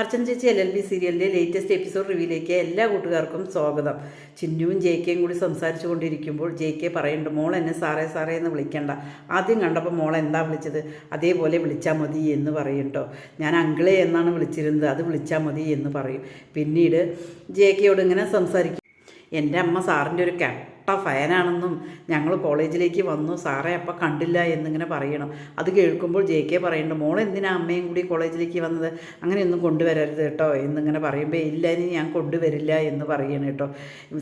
അർച്ചന ചേച്ചി LLB സീരിയലിൻ്റെ latest episode റിവ്യൂയിലേക്ക് എല്ലാ കൂട്ടുകാർക്കും സ്വാഗതം. ചിന്നുവും ജെയ്ക്കയും കൂടി സംസാരിച്ചു കൊണ്ടിരിക്കുമ്പോൾ ജെയ്ക്കെ പറയുന്നുണ്ട്, മോൾ എന്നെ സാറേ സാറേ എന്ന് വിളിക്കണ്ട. ആദ്യം കണ്ടപ്പോൾ മോൾ എന്താ വിളിച്ചത്, അതേപോലെ വിളിച്ചാൽ മതി എന്ന് പറയും കേട്ടോ. ഞാൻ അങ്കിളെ എന്നാണ് വിളിച്ചിരുന്നത്, അത് വിളിച്ചാൽ മതി എന്ന് പറയും. പിന്നീട് ജെയ്ക്കയോട് ഇങ്ങനെ സംസാരിക്കും, എൻ്റെ അമ്മ സാറിൻ്റെ ഒരു ഫാനാണെന്നും ഞങ്ങൾ കോളേജിലേക്ക് വന്നു, സാറേ അപ്പം കണ്ടില്ല എന്നിങ്ങനെ പറയണം. അത് കേൾക്കുമ്പോൾ ജെയ്ക്കെ പറയുന്നുണ്ട്, മോൾ എന്തിനാ അമ്മയും കൂടി കോളേജിലേക്ക് വന്നത്, അങ്ങനെയൊന്നും കൊണ്ടുവരരുത് കേട്ടോ എന്നിങ്ങനെ പറയുമ്പോൾ ഇല്ല ഇനി ഞാൻ കൊണ്ടുവരില്ല എന്ന് പറയണം കേട്ടോ.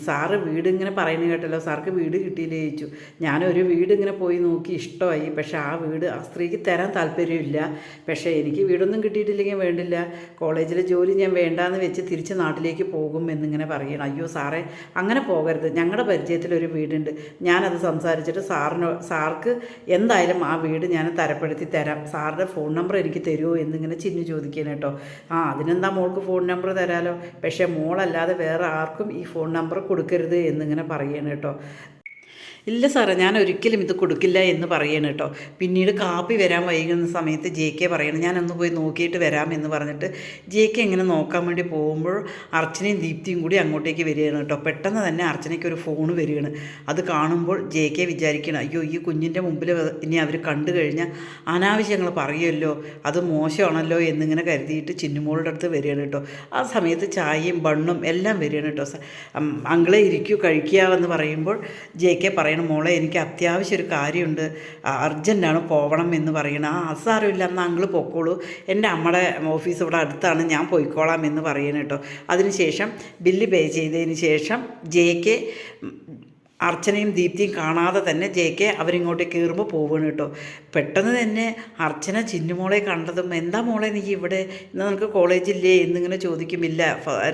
സാറ് വീട് ഇങ്ങനെ പറയുന്നത് കേട്ടല്ലോ, സാർക്ക് വീട് കിട്ടിയില്ലേ ചോദിച്ചു. ഞാനൊരു വീട് ഇങ്ങനെ പോയി നോക്കി ഇഷ്ടമായി, പക്ഷേ ആ വീട് ആ സ്ത്രീക്ക് തരാൻ താല്പര്യമില്ല. പക്ഷേ എനിക്ക് വീടൊന്നും കിട്ടിയിട്ടില്ലെങ്കിൽ വേണ്ടില്ല, കോളേജിലെ ജോലി ഞാൻ വേണ്ടാന്ന് വെച്ച് തിരിച്ച് നാട്ടിലേക്ക് പോകും എന്നിങ്ങനെ പറയണം. അയ്യോ സാറേ അങ്ങനെ പോകരുത്, ഞങ്ങളുടെ പരിചയത്തിൽ ഒരു വീടുണ്ട്, ഞാനത് സംസാരിച്ചിട്ട് സാർക്ക് എന്തായാലും ആ വീട് ഞാൻ തരപ്പെടുത്തി തരാം, സാറിൻ്റെ ഫോൺ നമ്പർ എനിക്ക് തരുമോ എന്നിങ്ങനെ ചിന്നു ചോദിക്കണം കേട്ടോ. അതിനെന്താ മോൾക്ക് ഫോൺ നമ്പർ തരാമല്ലോ, പക്ഷേ മോളല്ലാതെ വേറെ ആർക്കും ഈ ഫോൺ നമ്പർ കൊടുക്കരുത് എന്നിങ്ങനെ പറയണം കേട്ടോ. ഇല്ല സാറേ ഞാൻ ഒരിക്കലും ഇത് കൊടുക്കില്ല എന്ന് പറയണം കേട്ടോ. പിന്നീട് കാപ്പി വരാൻ വൈകുന്ന സമയത്ത് ജെയ്ക്കെ പറയണം, ഞാനൊന്ന് പോയി നോക്കിയിട്ട് വരാം എന്ന് പറഞ്ഞിട്ട് ജെയ്ക്കെ ഇങ്ങനെ നോക്കാൻ വേണ്ടി പോകുമ്പോൾ അർച്ചനയും ദീപ്തിയും കൂടി അങ്ങോട്ടേക്ക് വരികയാണ് കേട്ടോ. പെട്ടെന്ന് തന്നെ അർച്ചനയ്ക്ക് ഒരു ഫോൺ വരികയാണ്. അത് കാണുമ്പോൾ ജെയ്ക്കെ വിചാരിക്കണം, അയ്യോ ഈ കുഞ്ഞിൻ്റെ മുമ്പിൽ ഇനി അവർ കണ്ടു കഴിഞ്ഞാൽ അനാവശ്യങ്ങൾ പറയുമല്ലോ, അത് മോശമാണല്ലോ എന്നിങ്ങനെ കരുതിയിട്ട് ചിന്നുമോളുടെ അടുത്ത് വരികയാണ് കേട്ടോ. ആ സമയത്ത് ചായയും ബണ്ണും എല്ലാം വരികയാണ് കേട്ടോ. അങ്കിളെ ഇരിക്കൂ കഴിക്കാമെന്ന് പറയുമ്പോൾ ജെയ്ക്കെ പറയണം, മോളെ എനിക്ക് അത്യാവശ്യം ഒരു കാര്യമുണ്ട്, അർജൻറ്റാണ് പോകണം എന്ന് പറയണം. സാരമില്ല എന്നാൽ അങ്കിൾ പൊക്കോളൂ, എൻ്റെ അമ്മയുടെ ഓഫീസ് ഇവിടെ അടുത്താണ്, ഞാൻ പോയിക്കോളാം എന്ന് പറയണം കേട്ടോ. അതിനുശേഷം ബില്ല് പേ ചെയ്തതിന് ശേഷം ജെയ്ക്ക് അർച്ചനയും ദീപ്തിയും കാണാതെ തന്നെ ജെയ്ക്കെ അവരിങ്ങോട്ട് കയറുമ്പോൾ പോവുകയാണ് കേട്ടോ. പെട്ടെന്ന് തന്നെ അർച്ചന ചിന്നുമോളെ കണ്ടതും, എന്താ മോളെ നീ ഇവിടെ, ഇന്ന് നിനക്ക് കോളേജില്ലേ എന്നിങ്ങനെ ചോദിക്കുമില്ല,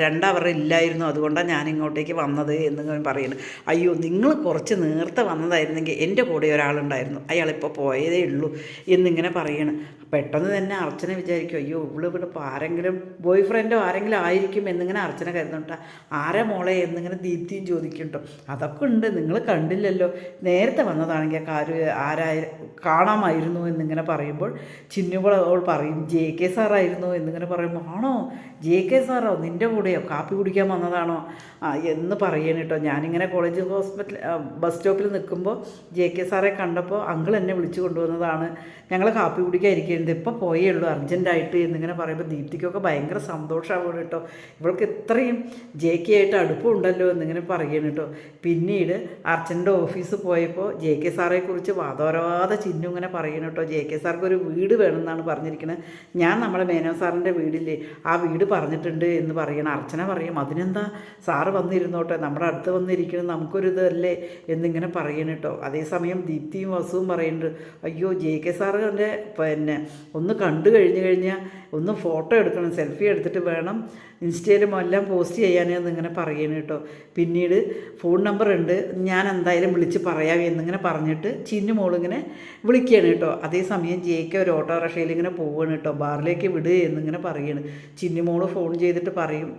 2 അവർ ഇല്ലായിരുന്നു, അതുകൊണ്ടാണ് ഞാൻ ഇങ്ങോട്ടേക്ക് വന്നത് എന്നിങ്ങനെ പറയുന്നു. അയ്യോ നിങ്ങൾ കുറച്ച് നേരത്തെ വന്നതായിരുന്നെങ്കിൽ എൻ്റെ കൂടെ ഒരാളുണ്ടായിരുന്നു, അയാളിപ്പോൾ പോയതേ ഉള്ളൂ എന്നിങ്ങനെ പറയണം. പെട്ടെന്ന് തന്നെ അർച്ചന വിചാരിക്കും, അയ്യോ ഇവിടെ ഇപ്പോൾ ആരെങ്കിലും ബോയ് ഫ്രണ്ടോ ആരെങ്കിലും ആയിരിക്കും എന്നിങ്ങനെ അർച്ചന കരുതുന്നുണ്ട്. ആരാ മോളെ എന്നിങ്ങനെ ദീപ്തിയും ചോദിക്കും കേട്ടോ. അതൊക്കെ ഉണ്ട്, നിങ്ങൾ കണ്ടില്ലല്ലോ, നേരത്തെ വന്നതാണെങ്കിൽ കാണാമായിരുന്നു എന്നിങ്ങനെ പറയുമ്പോൾ ചിന്നുമ്പോൾ അവൾ പറയും, ജെയ്ക്കെ സാറായിരുന്നു എന്നിങ്ങനെ പറയുമ്പോൾ, ആണോ ജെയ്ക്കെ സാറോ നിൻ്റെ കൂടെയോ കാപ്പി കുടിക്കാൻ വന്നതാണോ എന്ന് പറയണം കേട്ടോ. ഞാനിങ്ങനെ കോളേജ് ബസ് സ്റ്റോപ്പിൽ നിൽക്കുമ്പോൾ ജെയ്ക്കെ സാറെ കണ്ടപ്പോൾ അങ്കിൾ എന്നെ വിളിച്ചു കൊണ്ടുവന്നതാണ്, ഞങ്ങൾ കാപ്പി കുടിക്കാൻ ഇരിക്കുന്നത്, ഇപ്പോൾ പോയേ ഉള്ളൂ അർജൻറ്റായിട്ട് എന്നിങ്ങനെ പറയുമ്പോൾ ദീപ്തിക്കൊക്കെ ഭയങ്കര സന്തോഷമാവുകയാണ് കേട്ടോ. ഇവൾക്ക് ഇത്രയും ജെയ്ക്കെ ആയിട്ട് അടുപ്പമുണ്ടല്ലോ എന്നിങ്ങനെ പറയണം കേട്ടോ. പിന്നീട് അർച്ചൻ്റെ ഓഫീസ് പോയപ്പോൾ ജെയ്ക്കെ സാറെക്കുറിച്ച് വാദോരാതെ ചിന്നു ഇങ്ങനെ പറയണം കേട്ടോ. ജെയ്ക്കെ സാർക്ക് ഒരു വീട് വേണമെന്നാണ് പറഞ്ഞിരിക്കുന്നത്, ഞാൻ നമ്മുടെ മേനോ സാറിൻ്റെ വീടില്ലേ ആ വീട് പറഞ്ഞിട്ടുണ്ട് എന്ന് പറയണം. അർച്ചന പറയും, അതിനെന്താ സാറ് വന്നിരുന്നോട്ടെ, നമ്മുടെ അടുത്ത് വന്നിരിക്കുന്നത് നമുക്കൊരിതല്ലേ എന്നിങ്ങനെ പറയണം കേട്ടോ. അതേസമയം ദീപ്തിയും വസുവും പറയുന്നുണ്ട്, അയ്യോ ജെയ്ക്കെ സാറിൻ്റെ ഒന്ന് കണ്ടു കഴിഞ്ഞാൽ ഒന്ന് ഫോട്ടോ എടുക്കണം, സെൽഫി എടുത്തിട്ട് വേണം ഇൻസ്റ്റയിലും എല്ലാം പോസ്റ്റ് ചെയ്യാനെന്ന് ഇങ്ങനെ പറയണം കേട്ടോ. പിന്നീട് ഫോൺ നമ്പർ ഉണ്ട്, ഞാൻ എന്തായാലും വിളിച്ച് പറയാം എന്നിങ്ങനെ പറഞ്ഞിട്ട് ചിന്നു മോളിങ്ങനെ വിളിക്കുകയാണ് കേട്ടോ. അതേസമയം ജെയ്ക്ക് ഒരു ഓട്ടോറിക്ഷയിൽ ഇങ്ങനെ പോവുകയാണ് കേട്ടോ, ബാറിലേക്ക് വിട് എന്നിങ്ങനെ പറയാണ്. ചിന്നു മോള് ഫോൺ ചെയ്തിട്ട് പറയും,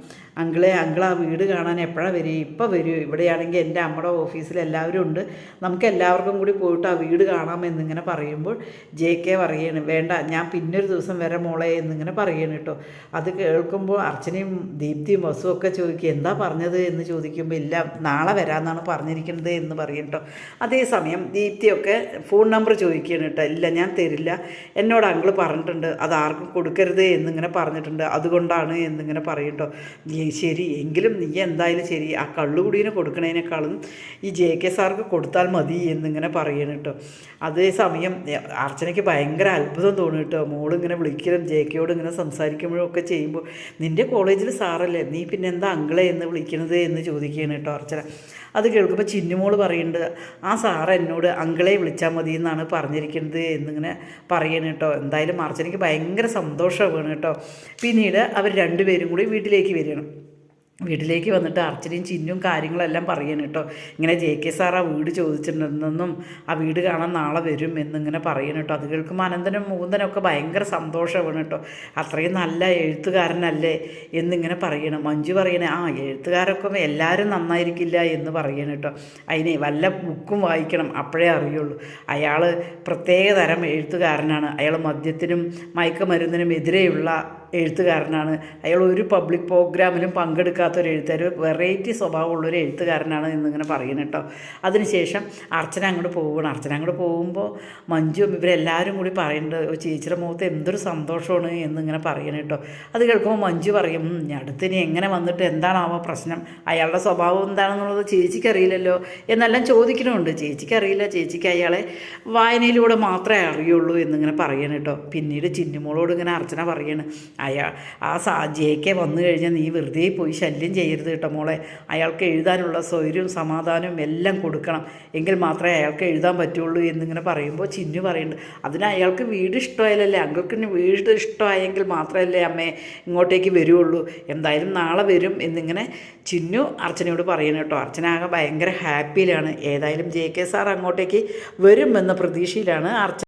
അങ്കിളെ ആ വീട് കാണാൻ എപ്പോഴാണ് വരിക, ഇപ്പോൾ വരുമോ, ഇവിടെയാണെങ്കിൽ എൻ്റെ അമ്മയുടെ ഓഫീസിൽ എല്ലാവരും ഉണ്ട്, നമുക്ക് എല്ലാവർക്കും കൂടി പോയിട്ട് ആ വീട് കാണാമെന്നിങ്ങനെ പറയുമ്പോൾ ജെയ്ക്കെ പറയാണ്, വേണ്ട ഞാൻ പിന്നൊരു ദിവസം വരെ മോളെ എന്നിങ്ങനെ പറയണം കേട്ടോ. അത് കേൾക്കുമ്പോൾ അർച്ചനയും ദീപ്തിയും വസുവും ഒക്കെ ചോദിക്കും, എന്താ പറഞ്ഞത് എന്ന് ചോദിക്കുമ്പോൾ ഇല്ല നാളെ വരാമെന്നാണ് പറഞ്ഞിരിക്കുന്നത് എന്ന് പറയും കേട്ടോ. അതേസമയം ദീപ്തിയൊക്കെ ഫോൺ നമ്പർ ചോദിക്കുകയാണ് കേട്ടോ. ഇല്ല ഞാൻ തരില്ല, എന്നോട് അങ്കിൾ പറഞ്ഞിട്ടുണ്ട് അത് ആർക്കും കൊടുക്കരുത് എന്നിങ്ങനെ പറഞ്ഞിട്ടുണ്ട്, അതുകൊണ്ടാണ് എന്നിങ്ങനെ പറയും കേട്ടോ. ശരി എങ്കിലും നീ എന്തായാലും ശരി, ആ കള്ളുകുടീനെ കൊടുക്കണതിനേക്കാളും ഈ ജെയ്ക്കെ സാർക്ക് കൊടുത്താൽ മതി എന്നിങ്ങനെ പറയണം കേട്ടോ. അതേസമയം അർച്ചനയ്ക്ക് ഭയങ്കര അത്ഭുതം തോന്നും കേട്ടോ. മോളിങ്ങനെ വിളിക്കലും ജെയ്ക്കയോട് ഇങ്ങനെ സംസാരിക്കുമ്പോഴും ഒക്കെ ചെയ്യുമ്പോൾ, നിൻ്റെ കോളേജിൽ സാറല്ലേ, നീ പിന്നെ എന്താ അങ്കിളെ എന്ന് വിളിക്കുന്നത് എന്ന് ചോദിക്കുകയാണ് കേട്ടോ അർച്ചന. അത് കേൾക്കുമ്പോൾ ചിന്നുമോൾ പറയുന്നുണ്ട്, ആ സാറ് എന്നോട് അങ്കിളെ വിളിച്ചാൽ മതി എന്നാണ് പറഞ്ഞിരിക്കുന്നത് എന്നിങ്ങനെ പറയണം കേട്ടോ. എന്തായാലും അർച്ചനയ്ക്ക് ഭയങ്കര സന്തോഷമാണ് കേട്ടോ. പിന്നീട് അവർ രണ്ടുപേരും കൂടി വീട്ടിലേക്ക് വരികയാണ്. വീട്ടിലേക്ക് വന്നിട്ട് അർച്ചനയും ചിന്നും കാര്യങ്ങളെല്ലാം പറയണം കേട്ടോ. ഇങ്ങനെ ജെയ്ക്കെ സാർ ആ വീട് ചോദിച്ചിട്ടുണ്ടെന്നും ആ വീട് കാണാൻ നാളെ വരും എന്നിങ്ങനെ പറയണം കേട്ടോ. അത് കേൾക്കുമ്പോൾ അനന്തനും മുകുന്ദനൊക്കെ ഭയങ്കര സന്തോഷമാണ് കേട്ടോ. അത്രയും നല്ല എഴുത്തുകാരനല്ലേ എന്നിങ്ങനെ പറയണം. മഞ്ജു പറയണേ, എഴുത്തുകാരൊക്കെ എല്ലാവരും നന്നായിരിക്കില്ല എന്ന് പറയണം കേട്ടോ. അതിനെ വല്ല ബുക്കും വായിക്കണം അപ്പോഴേ അറിയുള്ളൂ, അയാൾ പ്രത്യേക തരം എഴുത്തുകാരനാണ്, അയാൾ മദ്യത്തിനും മയക്കുമരുന്നിനും എതിരെയുള്ള എഴുത്തുകാരനാണ്. അയാൾ ഒരു പബ്ലിക് പ്രോഗ്രാമിലും പങ്കെടുക്കാത്തൊരു എഴുത്തുകാർ, വെറൈറ്റി സ്വഭാവമുള്ളൊരു എഴുത്തുകാരനാണ് എന്നിങ്ങനെ പറയുന്നത് കേട്ടോ. അതിനുശേഷം അർച്ചന അങ്ങോട്ട് പോവുകയാണ്. അർച്ചന അങ്ങോട്ട് പോകുമ്പോൾ മഞ്ജുവും ഇവരെല്ലാവരും കൂടി പറയുന്നുണ്ട്, ചേച്ചിയുടെ മുഖത്ത് എന്തൊരു സന്തോഷമാണ് എന്നിങ്ങനെ പറയണം കേട്ടോ. അത് കേൾക്കുമ്പോൾ മഞ്ജു പറയും, അടുത്തിനി എങ്ങനെ വന്നിട്ട് എന്താണാവോ പ്രശ്നം, അയാളുടെ സ്വഭാവം എന്താണെന്നുള്ളത് ചേച്ചിക്കറിയില്ലല്ലോ എന്നെല്ലാം ചോദിക്കണമുണ്ട്. ചേച്ചിക്കറിയില്ല, ചേച്ചിക്ക് അയാളെ വായനയിലൂടെ മാത്രമേ അറിയുള്ളൂ എന്നിങ്ങനെ പറയണം കേട്ടോ. പിന്നീട് ചിന്നുമോളോട് ഇങ്ങനെ അർച്ചന പറയാണ്, ജെ.കെ വന്നു കഴിഞ്ഞാൽ നീ വെറുതെ പോയി ശല്യം ചെയ്യരുത് കേട്ടോ മോളെ, അയാൾക്ക് എഴുതാനുള്ള സ്വൈര്യവും സമാധാനവും എല്ലാം കൊടുക്കണം, എങ്കിൽ മാത്രമേ അയാൾക്ക് എഴുതാൻ പറ്റുള്ളൂ എന്നിങ്ങനെ പറയുമ്പോൾ ചിന്നു പറയുന്നുണ്ട്, അതിന് അയാൾക്ക് വീട് ഇഷ്ടമായാലല്ലേ, അങ്കിൾക്ക് വീട് ഇഷ്ടമായെങ്കിൽ മാത്രമല്ലേ അമ്മേ ഇങ്ങോട്ടേക്ക് വരുള്ളൂ, എന്തായാലും നാളെ വരും എന്നിങ്ങനെ ചിന്നു അർച്ചനയോട് പറയണം കേട്ടോ. അർച്ചന ആകെ ഭയങ്കര ഹാപ്പിയിലാണ്. ഏതായാലും ജെ.കെ സാർ അങ്ങോട്ടേക്ക് വരുമെന്ന പ്രതീക്ഷയിലാണ് അർച്ചന.